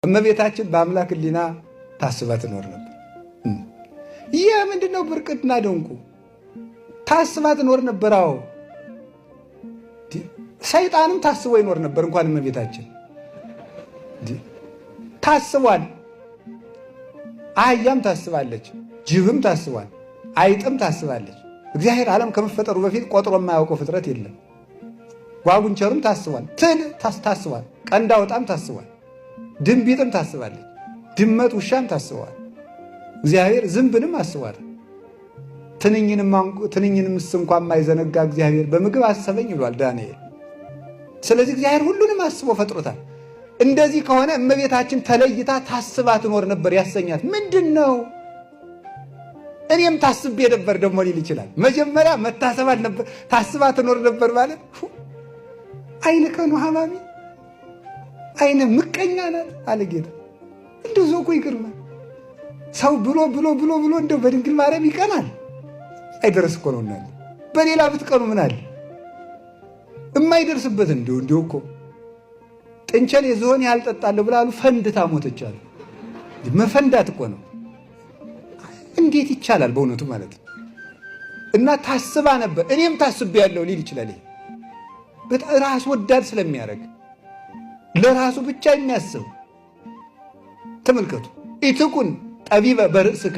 እመቤታችን በአምላክ ሕሊና ታስባ ትኖር ነበር። ይህ ምንድነው? ብርቅና ደንቁ ታስባ ትኖር ነበር። አዎ ሰይጣንም ታስቦ ይኖር ነበር። እንኳን እመቤታችን ታስቧል። አህያም ታስባለች፣ ጅብም ታስቧል፣ አይጥም ታስባለች። እግዚአብሔር ዓለም ከመፈጠሩ በፊት ቆጥሮ የማያውቀው ፍጥረት የለም። ጓጉንቸርም ታስቧል፣ ትል ታስቧል፣ ቀንድ አውጣም ታስቧል፣ ድንቢጥም ታስባለች፣ ድመት ውሻም ታስቧል። እግዚአብሔር ዝንብንም አስቧል። ትንኝንምስ እንኳን የማይዘነጋ እግዚአብሔር በምግብ አሰበኝ ብሏል ዳንኤል። ስለዚህ እግዚአብሔር ሁሉንም አስቦ ፈጥሮታል። እንደዚህ ከሆነ እመቤታችን ተለይታ ታስባ ትኖር ነበር ያሰኛት ምንድን ነው? እኔም ታስቤ ነበር ደግሞ ሊል ይችላል። መጀመሪያ መታሰብ አልነበር ታስባ ትኖር ነበር ማለት አይነ ከኑ ሐማሚ አይነ ምቀኛ ናት አለ ጌታ። እንደው እኮ ይገርማል። ሰው ብሎ እንደው በድንግል ማርያም ይቀናል። አይደርስ እኮ ነው እናል በሌላ ብትቀኑ ምን አለ የማይደርስበት እንደው እኮ ጥንቸል የዝሆን ያልጠጣለ ብላሉ ፈንድታ ሞተች አሉ። መፈንዳት እኮ ነው። እንዴት ይቻላል በእውነቱ ማለት ነው። እና ታስባ ነበር እኔም ታስቤ ያለው ሊል ይችላል። በጣም ራስ ወዳድ ስለሚያደርግ ለራሱ ብቻ የሚያስብ ተመልከቱ። ኢትኩን ጠቢበ በርእስከ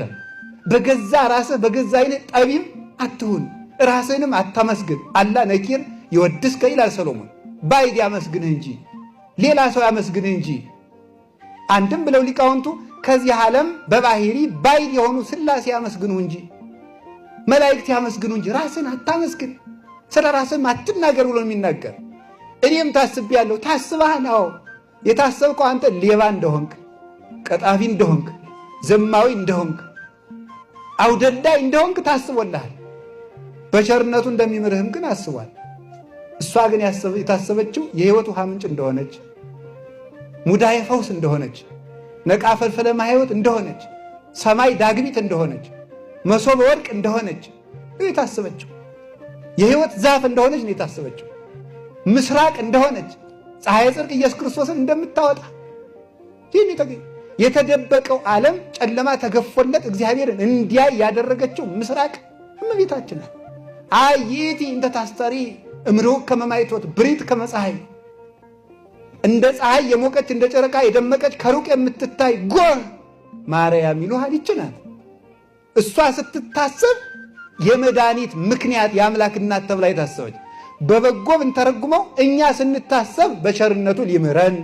በገዛ ራስህ በገዛ አይነት ጠቢብ አትሁን፣ ራስህንም አታመስግን። አላ ነኪር ይወድስከ ይላል ሰሎሞን። ባይድ ያመስግንህ እንጂ ሌላ ሰው ያመስግንህ እንጂ። አንድም ብለው ሊቃውንቱ ከዚህ ዓለም በባህሪ ባይድ የሆኑ ሥላሴ ያመስግኑ እንጂ መላእክት ያመስግኑ እንጂ ራስህን አታመስግን፣ ስለ ራስህም አትናገር ብሎ የሚናገር። እኔም ታስቤያለሁ። ታስበሃል? አዎ። የታሰብከው አንተ ሌባ እንደሆንክ፣ ቀጣፊ እንደሆንክ፣ ዘማዊ እንደሆንክ፣ አውደልዳይ እንደሆንክ ታስቦልሃል። በቸርነቱ እንደሚምርህም ግን አስቧል። እሷ ግን የታሰበችው የሕይወት ውሃ ምንጭ እንደሆነች፣ ሙዳየ ፈውስ እንደሆነች፣ ነቃ ፈልፈለ ማሕይወት እንደሆነች፣ ሰማይ ዳግሚት እንደሆነች፣ መሶበ ወርቅ እንደሆነች ነው የታሰበችው። የሕይወት ዛፍ እንደሆነች ነው የታሰበችው። ምስራቅ እንደሆነች፣ ፀሐይ ጽድቅ ኢየሱስ ክርስቶስን እንደምታወጣ ይህን የተደበቀው ዓለም ጨለማ ተገፎለት እግዚአብሔርን እንዲያይ ያደረገችው ምስራቅ እመቤታችን ናት። አይቲ እንተ ታስተሪ እምርሁቅ ከመ ማይቶት ብሪት ከመ ፀሐይ፣ እንደ ፀሐይ የሞቀች እንደ ጨረቃ የደመቀች ከሩቅ የምትታይ ጎህ ማርያም ይሉሃል ይህች ናት። እሷ ስትታሰብ የመድኃኒት ምክንያት የአምላክ እናት ተብላ የታሰበች። በበጎ ብንተረጉመው እኛ ስንታሰብ በቸርነቱ ሊምረን